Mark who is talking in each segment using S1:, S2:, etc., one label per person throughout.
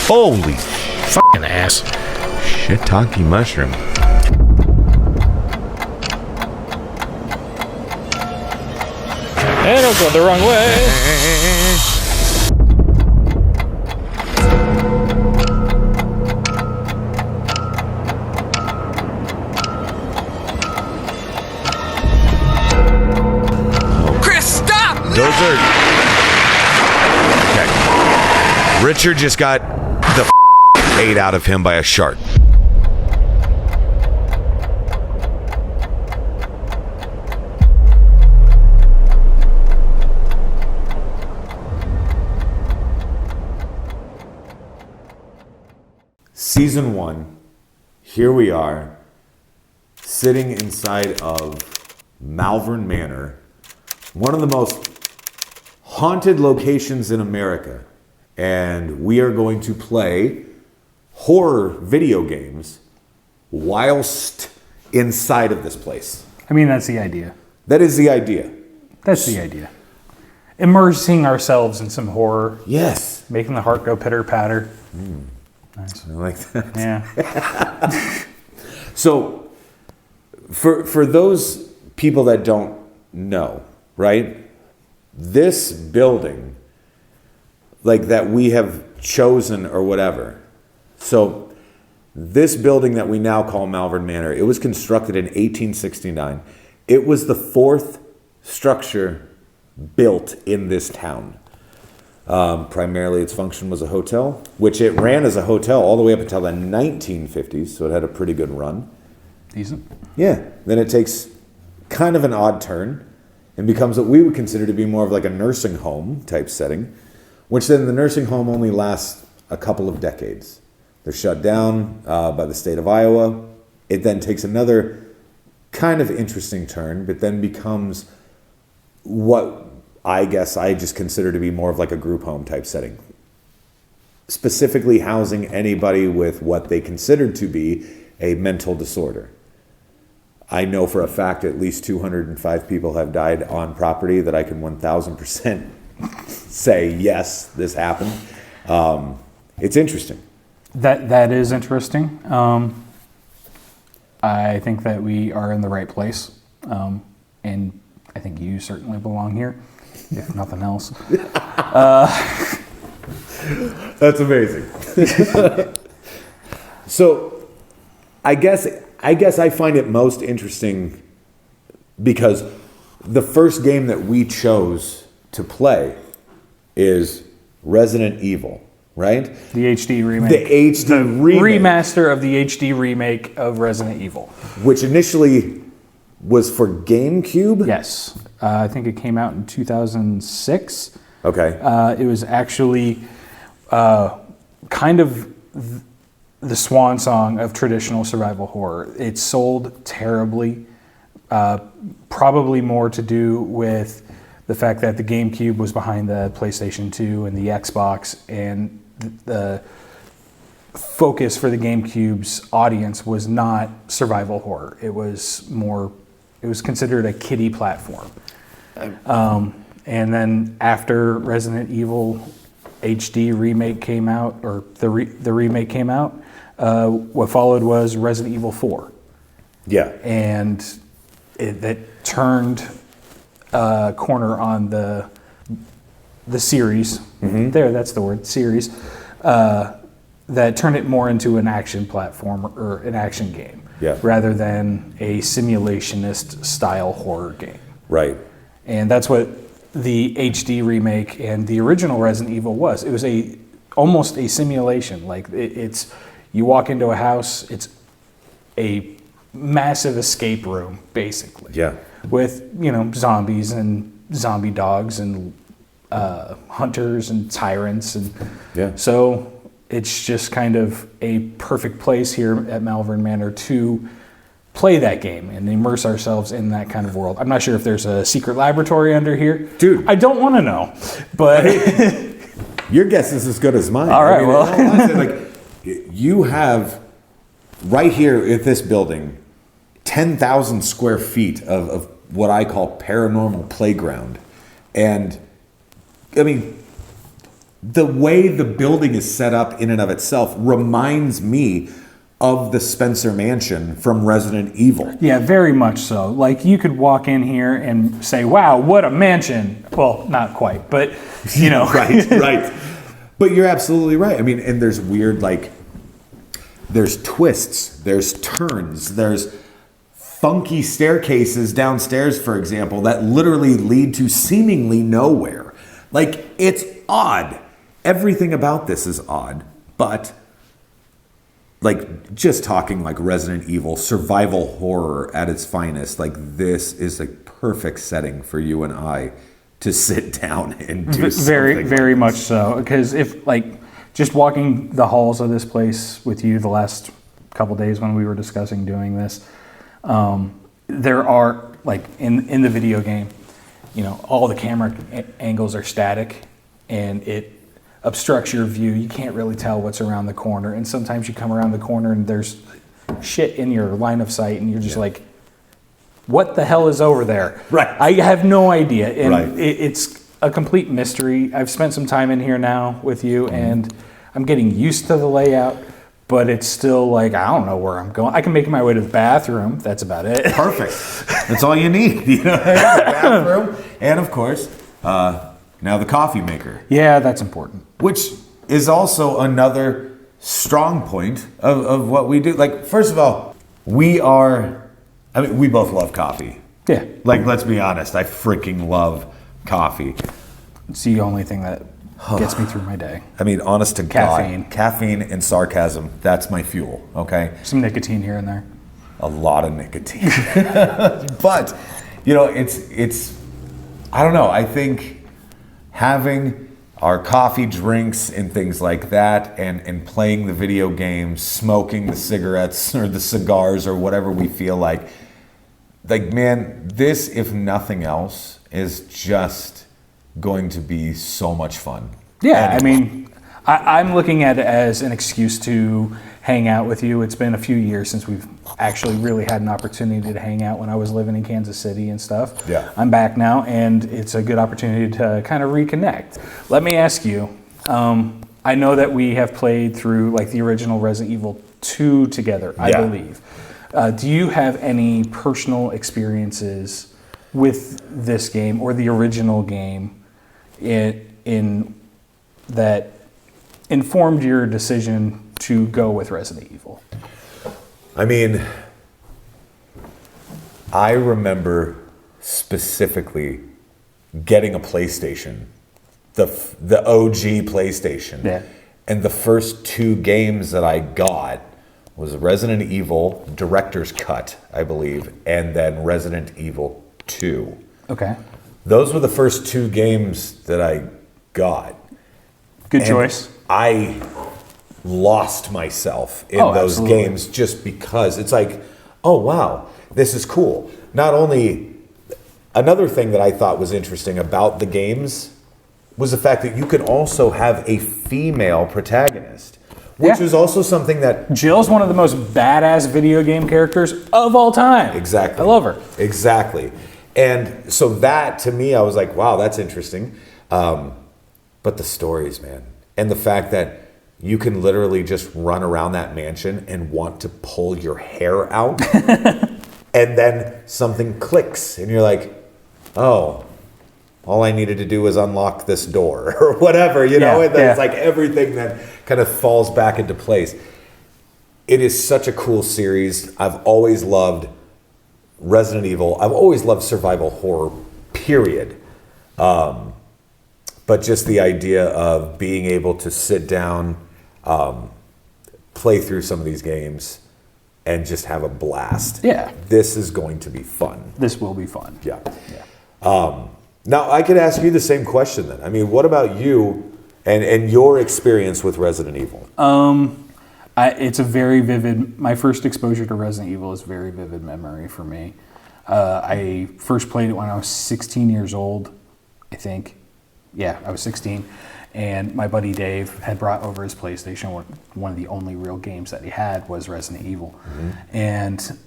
S1: Holy fucking ass.
S2: Shiitake mushroom.
S1: Hey, don't go the wrong way.
S3: Chris, stop!
S2: Those are... Okay. Richard just got the ate out of him by a shark. Season 1, here we are, sitting inside of Malvern Manor, one of the most haunted locations in America. And we are going to play horror video games whilst inside of this place.
S4: I mean, that's the idea.
S2: That is the idea.
S4: That's the idea. Immersing ourselves in some horror.
S2: Yes.
S4: Making the heart go pitter-patter.
S2: Nice. I like that.
S4: Yeah.
S2: So, for those people that don't know, right? This building, like that we have chosen or whatever. So, this building that we now call Malvern Manor, it was constructed in 1869. It was the fourth structure built in this town. Primarily its function was a hotel, which it ran as a hotel all the way up until the 1950s, so it had a pretty good run.
S4: Decent.
S2: Yeah. Then it takes kind of an odd turn and becomes what we would consider to be more of like a nursing home type setting, which then the nursing home only lasts a couple of decades. They're shut down by the state of Iowa. It then takes another kind of interesting turn, but then becomes what I guess I just consider to be more of like a group home type setting. Specifically housing anybody with what they considered to be a mental disorder. I know for a fact at least 205 people have died on property that I can 1,000% say, yes, this happened. It's interesting.
S4: That is interesting. I think that we are in the right place. And I think you certainly belong here, if nothing else.
S2: That's amazing. So I guess I find it most interesting because the first game that we chose to play is Resident Evil, right?
S4: The HD remake.
S2: The HD remake.
S4: Remaster of the HD remake of Resident Evil.
S2: Which initially was for GameCube?
S4: Yes. I think it came out in 2006.
S2: Okay.
S4: It was actually kind of the swan song of traditional survival horror. It sold terribly, probably more to do with the fact that the GameCube was behind the PlayStation 2 and the Xbox, and the focus for the GameCube's audience was not survival horror. It was considered a kiddie platform. And then after Resident Evil HD remake came out, or the remake came out, what followed was Resident Evil 4.
S2: Yeah.
S4: And that turned a corner on the series. Mm-hmm. That's the word, series. That turned it more into an action platform or an action game, rather than a simulationist style horror game.
S2: Right.
S4: And that's what the HD remake and the original Resident Evil was. It was almost a simulation. Like it's you walk into a house, it's a massive escape room, basically.
S2: Yeah.
S4: With zombies and zombie dogs and hunters and tyrants, and so it's just kind of a perfect place here at Malvern Manor to play that game and immerse ourselves in that kind of world. I'm not sure if there's a secret laboratory under here.
S2: Dude.
S4: I don't want to know, but...
S2: Your guess is as good as mine.
S4: All right,
S2: you have, right here at this building, 10,000 square feet of what I call paranormal playground. And, I mean, the way the building is set up in and of itself reminds me of the Spencer Mansion from Resident Evil.
S4: Yeah, very much so. Like, you could walk in here and say, wow, what a mansion. Well, not quite, but, you know.
S2: Right. But you're absolutely right. I mean, and there's weird, like, there's twists, there's turns, there's funky staircases downstairs, for example, that literally lead to seemingly nowhere. Like, it's odd. Everything about this is odd, but like, just talking like Resident Evil, survival horror at its finest, like, this is a perfect setting for you and I to sit down and do something.
S4: Very much so. Because if, like, just walking the halls of this place with you the last couple days when we were discussing doing this, there are, like, in the video game, you know, all the camera angles are static, and it obstructs your view. You can't really tell what's around the corner, and sometimes you come around the corner and there's shit in your line of sight, and you're just like, what the hell is over there?
S2: Right.
S4: I have no idea, and
S2: Right.
S4: It's a complete mystery. I've spent some time in here now with you, and I'm getting used to the layout, but it's still like, I don't know where I'm going. I can make my way to the bathroom. That's about it.
S2: Perfect. That's all you need. You know, the bathroom, and of course, now the coffee maker.
S4: Yeah, that's important.
S2: Which is also another strong point of what we do. Like, first of all, we both love coffee.
S4: Yeah.
S2: Like, let's be honest, I freaking love coffee.
S4: It's the only thing that gets me through my day.
S2: I mean, honest to
S4: Caffeine.
S2: God, caffeine and sarcasm, that's my fuel, okay?
S4: Some nicotine here and there.
S2: A lot of nicotine. But, you know, it's I don't know, I think having our coffee drinks and things like that, and playing the video games, smoking the cigarettes or the cigars or whatever we feel like, man, this, if nothing else, is just going to be so much fun.
S4: Yeah, I mean, I'm looking at it as an excuse to hang out with you. It's been a few years since we've actually really had an opportunity to hang out when I was living in Kansas City and stuff.
S2: Yeah.
S4: I'm back now, and it's a good opportunity to kind of reconnect. Let me ask you, I know that we have played through, like, the original Resident Evil 2 together, I believe. Do you have any personal experiences with this game or the original game in that informed your decision to go with Resident Evil?
S2: I mean, I remember specifically getting a PlayStation, the OG PlayStation.
S4: Yeah.
S2: And the first two games that I got was Resident Evil Director's Cut, I believe, and then Resident Evil 2.
S4: Okay.
S2: Those were the first two games that I got.
S4: Good
S2: And
S4: choice.
S2: I lost myself in
S4: Oh,
S2: those
S4: absolutely.
S2: games just because it's like, oh wow, this is cool. Not only, another thing that I thought was interesting about the games was the fact that you could also have a female protagonist, which
S4: Yeah.
S2: was also something that
S4: Jill's one of the most badass video game characters of all time.
S2: Exactly.
S4: I love her.
S2: Exactly. And so that, to me, I was like, wow, that's interesting. But the stories, man. And the fact that you can literally just run around that mansion and want to pull your hair out. And then something clicks and you're like, oh, all I needed to do was unlock this door or whatever, you know?
S4: Yeah,
S2: And then
S4: yeah.
S2: it's like everything that kind of falls back into place. It is such a cool series. I've always loved Resident Evil. I've always loved survival horror, period. But just the idea of being able to sit down, play through some of these games, and just have a blast.
S4: Yeah.
S2: This is going to be fun.
S4: This will be fun.
S2: Yeah. Now, I could ask you the same question then. I mean, what about you and your experience with Resident Evil?
S4: It's a very vivid, my first exposure to Resident Evil is a very vivid memory for me. I first played it when I was 16 years old, I think. Yeah, I was 16. And my buddy Dave had brought over his PlayStation. One of the only real games that he had was Resident Evil. Mm-hmm. And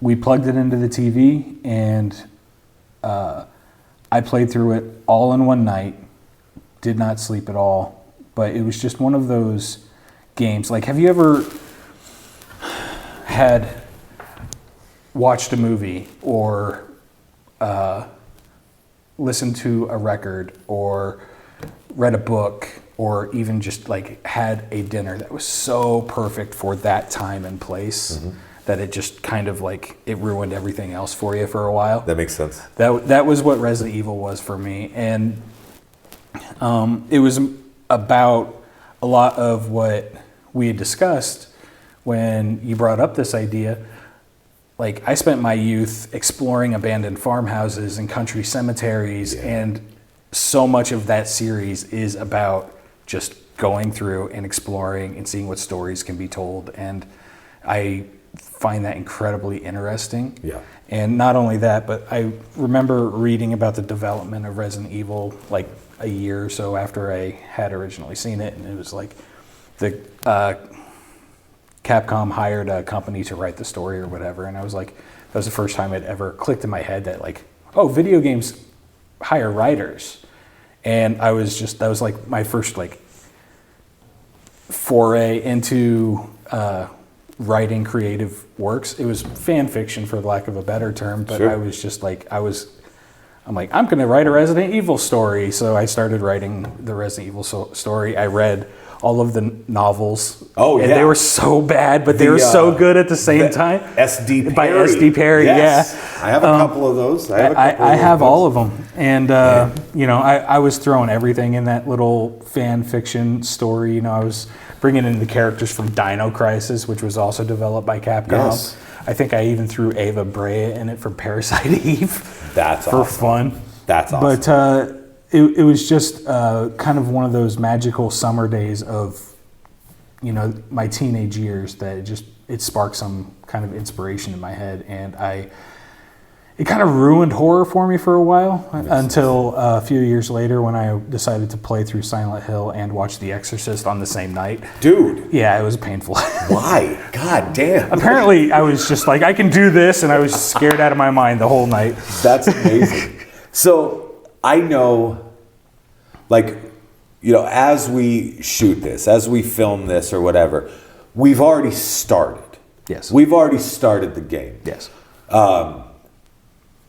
S4: we plugged it into the TV, and I played through it all in one night. did not sleep at all. But it was just one of those games. Like, have you ever had watched a movie or listened to a record or read a book or even just like had a dinner that was so perfect for that time and place that it just kind of like it ruined everything else for you for a while?
S2: That makes sense.
S4: That was what Resident Evil was for me. And it was about a lot of what we had discussed when you brought up this idea. Like, I spent my youth exploring abandoned farmhouses and country cemeteries, and so much of that series is about just going through and exploring and seeing what stories can be told. And I find that incredibly interesting.
S2: Yeah.
S4: And not only that, but I remember reading about the development of Resident Evil like a year or so after I had originally seen it, and it was like the Capcom hired a company to write the story or whatever, and I was like, that was the first time it ever clicked in my head that like, oh, video games hire writers. And that was like my first like foray into writing creative works. It was fan fiction, for lack of a better term, but
S2: Sure.
S4: I was just like, I'm like, I'm going to write a Resident Evil story. So I started writing the Resident Evil story. I read all of the novels.
S2: Oh,
S4: and
S2: yeah.
S4: they were so bad, but they were so good at the same time.
S2: S.D. Perry.
S4: By S.D. Perry,
S2: yes.
S4: yeah.
S2: I have a couple of those.
S4: I have all of them. And, you know, I was throwing everything in that little fan fiction story. You know, I was bringing in the characters from Dino Crisis, which was also developed by Capcom.
S2: Yes.
S4: I think I even threw Ava Brea in it from Parasite Eve.
S2: That's
S4: for
S2: awesome.
S4: fun.
S2: That's awesome.
S4: But it was just kind of one of those magical summer days of, you know, my teenage years that it sparked some kind of inspiration in my head, and it kind of ruined horror for me for a while until a few years later when I decided to play through Silent Hill and watch The Exorcist on the same night.
S2: Dude.
S4: Yeah, it was painful.
S2: Why? God damn.
S4: Apparently, I was just like, I can do this, and I was scared out of my mind the whole night.
S2: That's amazing. So I know, like, you know, as we shoot this, as we film this or whatever, we've already started.
S4: Yes.
S2: We've already started the game.
S4: Yes.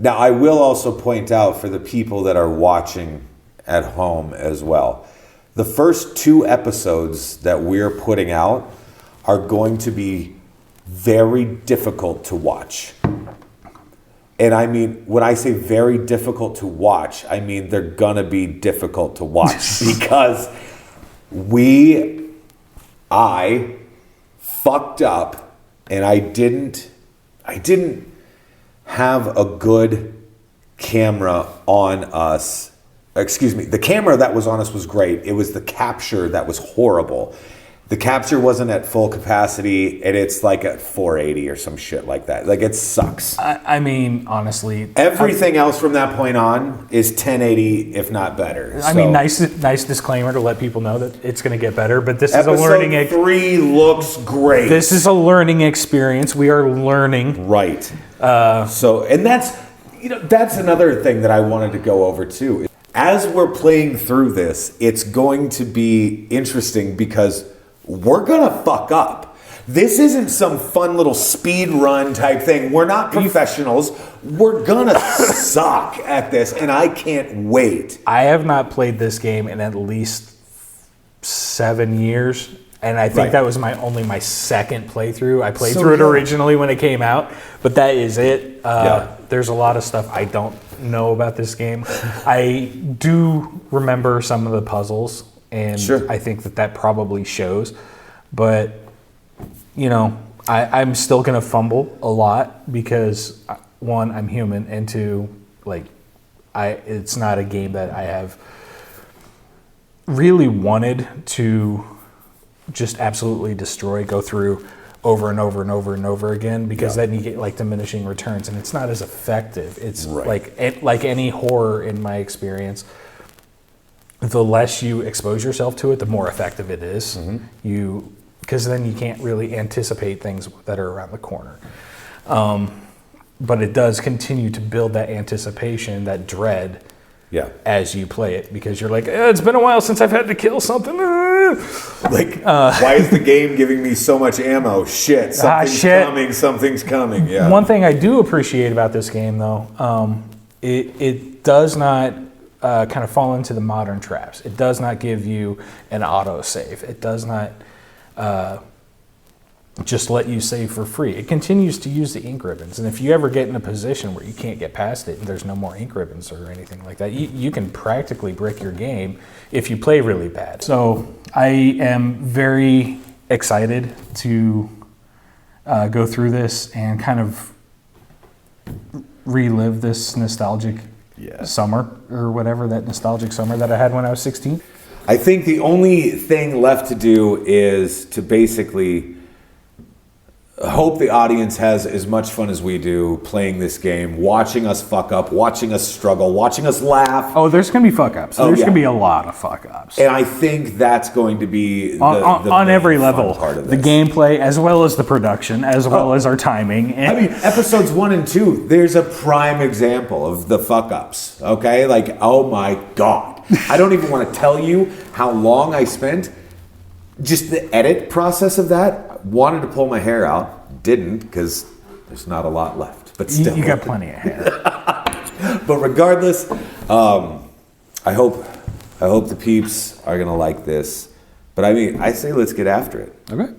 S2: Now, I will also point out for the people that are watching at home as well, the first 2 episodes that we're putting out are going to be very difficult to watch. And I mean, when I say very difficult to watch, I mean they're gonna be difficult to watch because I fucked up and I didn't have a good camera on us. Excuse me, the camera that was on us was great. It was the capture that was horrible. The capture wasn't at full capacity, and it's like at 480 or some shit like that. Like, it sucks.
S4: I mean, honestly,
S2: Everything else from that point on is 1080, if not better.
S4: I mean, nice disclaimer to let people know that it's going to get better, but this is a
S2: Episode
S4: learning.
S2: 3 looks great.
S4: This is a learning experience. We are learning.
S2: Right. So, and that's another thing that I wanted to go over too. As we're playing through this, it's going to be interesting because we're gonna fuck up. This isn't some fun little speed run type thing. We're not professionals. We're gonna suck at this, and I can't wait.
S4: I have not played this game in at least 7 years, and I think that was only my second playthrough. I played through it originally when it came out, but that is it. There's a lot of stuff I don't know about this game. I do remember some of the puzzles, and I think that probably shows. But, you know, I'm still going to fumble a lot because, 1, I'm human, and 2, like, it's not a game that I have really wanted to just absolutely destroy, go through over and over and over and over again, because then you get like diminishing returns, and it's not as effective. It's like any horror in my experience, the less you expose yourself to it, the more effective it is. Because then you can't really anticipate things that are around the corner. But it does continue to build that anticipation, that dread,
S2: Yeah.
S4: as you play it, because you're like, it's been a while since I've had to kill something.
S2: Like, why is the game giving me so much ammo? Shit, something's coming. Yeah.
S4: One thing I do appreciate about this game, though, it does not kind of fall into the modern traps. It does not give you an auto save. It does not just let you save for free. It continues to use the ink ribbons, and if you ever get in a position where you can't get past it and there's no more ink ribbons or anything like that, you can practically brick your game if you play really bad. So I am very excited to go through this and kind of relive this nostalgic summer, or whatever, that nostalgic summer that I had when I was 16.
S2: I think the only thing left to do is to basically hope the audience has as much fun as we do playing this game, watching us fuck up, watching us struggle, watching us laugh.
S4: Oh, there's going to be fuck ups. There's going to be a lot of fuck ups.
S2: And I think that's going to be
S4: on every level.
S2: Part of
S4: the
S2: this.
S4: gameplay, as well as the production, as well as our timing.
S2: I mean, episodes 1 and 2, there's a prime example of the fuck ups. Okay? Like, oh my God. I don't even want to tell you how long I spent. Just the edit process of that. Wanted to pull my hair out, didn't, because there's not a lot left. But still,
S4: you got plenty of hair.
S2: But regardless, I hope the peeps are gonna like this. But I mean, I say let's get after it.
S4: Okay.